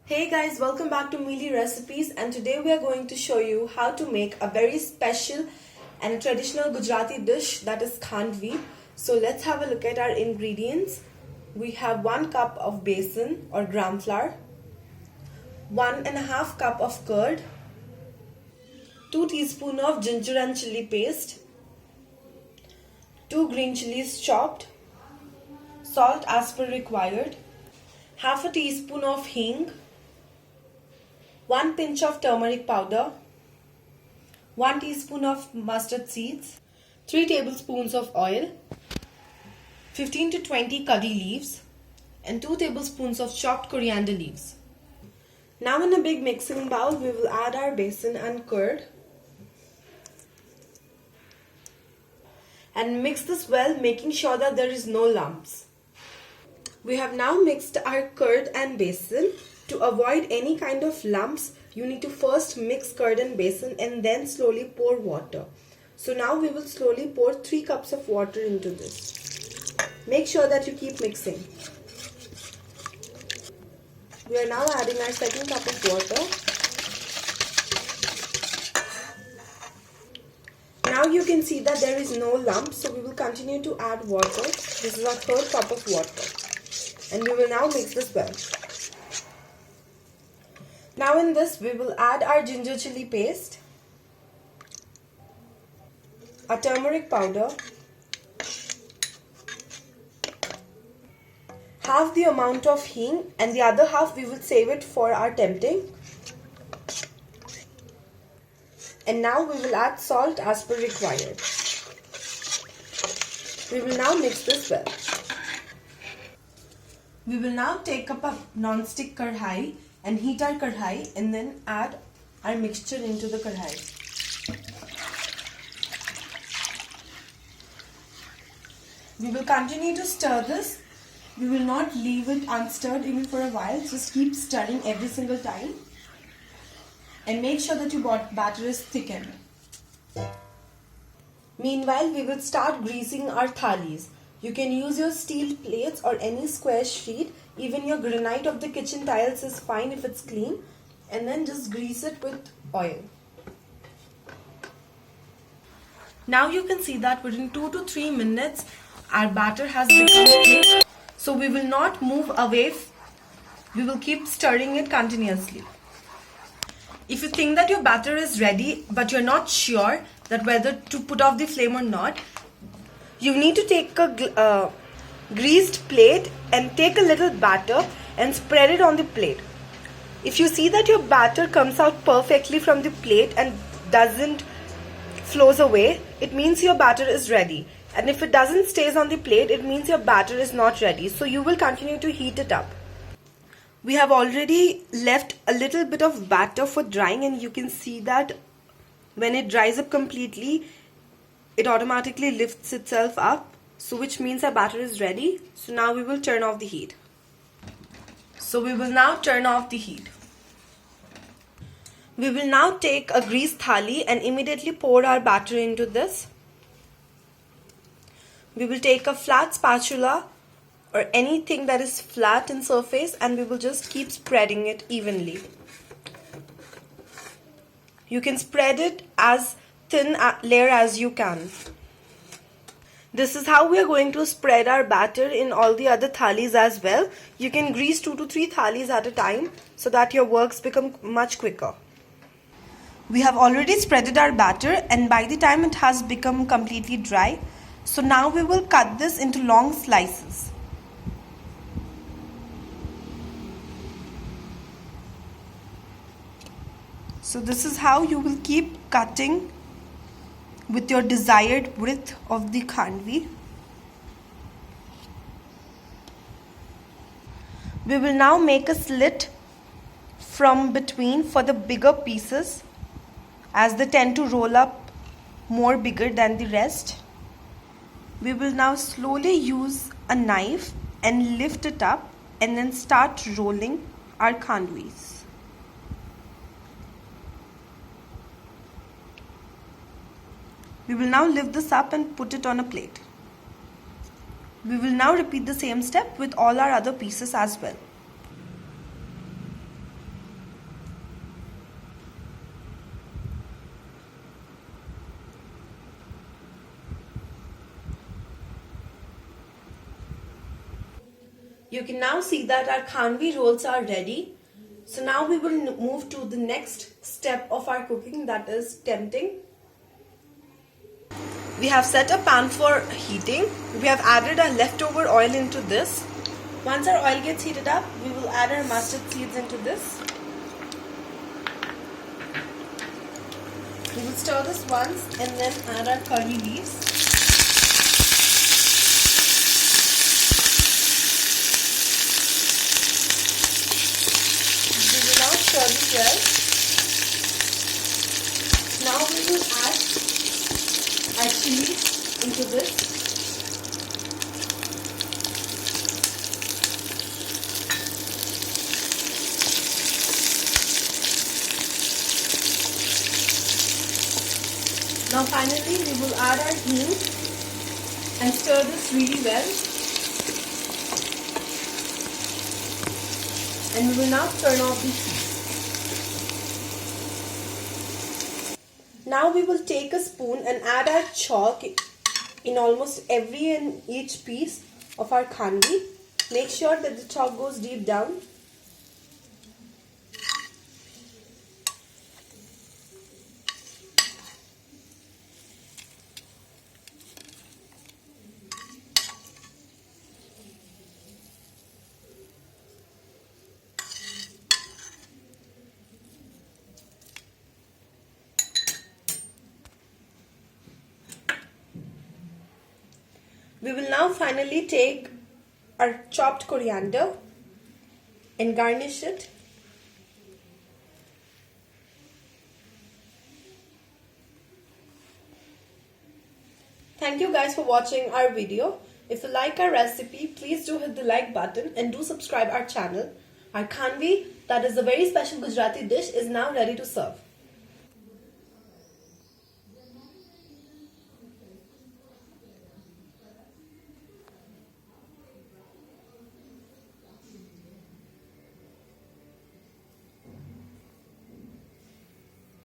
Hey guys, welcome back to Mealy Recipes, and today we are going to show you how to make a very special and traditional Gujarati dish, that is khandvi. So let's have a look at our ingredients. We have 1 cup of besan or gram flour, 1.5 cup of curd, 2 teaspoons of ginger and chili paste, 2 green chilies chopped, salt as per required, half a teaspoon of hing, 1 pinch of turmeric powder, 1 teaspoon of mustard seeds, 3 tablespoons of oil, 15 to 20 curry leaves, and 2 tablespoons of chopped coriander leaves. Now in a big mixing bowl, we will add our besan and curd and mix this well, making sure that there is no lumps. We have now mixed our curd and besan. To avoid any kind of lumps, you need to first mix curd and besan and then slowly pour water. So now we will slowly pour 3 cups of water into this. Make sure that you keep mixing. We are now adding our 2nd cup of water. Now you can see that there is no lump, so we will continue to add water. This is our 3rd cup of water. And we will now mix this well. Now in this we will add our ginger chili paste, our turmeric powder, half the amount of hing, and the other half we will save it for our tempting. And now we will add salt as per required. We will now mix this well. We will now take up a non-stick kadhai and heat our kadhai and then add our mixture into the kadhai. We will continue to stir this. We will not leave it unstirred even for a while. Just keep stirring every single time. And make sure that your batter is thickened. Meanwhile, we will start greasing our thalis. You can use your steel plates or any square sheet. Even your granite of the kitchen tiles is fine if it's clean. And then just grease it with oil. Now you can see that within 2 to 3 minutes, our batter has become thick. So we will not move away. We will keep stirring it continuously. If you think that your batter is ready, but you're not sure that whether to put off the flame or not, you need to take a greased plate and take a little batter and spread it on the plate. If you see that your batter comes out perfectly from the plate and doesn't flows away, it means your batter is ready. And if it doesn't stays on the plate, it means your batter is not ready. So you will continue to heat it up. We have already left a little bit of batter for drying, and you can see that when it dries up completely, it automatically lifts itself up, so which means our batter is ready. So now we will turn off the heat. So we will now turn off the heat. We will now take a greased thali and immediately pour our batter into this. We will take a flat spatula or anything that is flat in surface, and we will just keep spreading it evenly. You can spread it as thin layer as you can. This is how we are going to spread our batter in all the other thalis as well. You can grease 2 to 3 thalis at a time so that your works become much quicker. We have already spreaded our batter, and by the time it has become completely dry, so now we will cut this into long slices. So this is how you will keep cutting with your desired width of the khandvi. We will now make a slit from between for the bigger pieces, as they tend to roll up more bigger than the rest. We will now slowly use a knife and lift it up and then start rolling our khandvis. We will now lift this up and put it on a plate. We will now repeat the same step with all our other pieces as well. You can now see that our khanvi rolls are ready. So now we will move to the next step of our cooking, that is tempting. We have set a pan for heating. We have added our leftover oil into this. Once our oil gets heated up, we will add our mustard seeds into this. We will stir this once and then add our curry leaves. We will now stir this well. Now we will add our chilies into this. Now finally we will add our hing and stir this really well. And we will now turn off the heat. Now we will take a spoon and add our chalk in almost every and each piece of our khanvi. Make sure that the chalk goes deep down. We will now finally take our chopped coriander and garnish it. Thank you guys for watching our video. If you like our recipe, please do hit the like button and do subscribe our channel. Our khanvi, that is a very special Gujarati dish, is now ready to serve.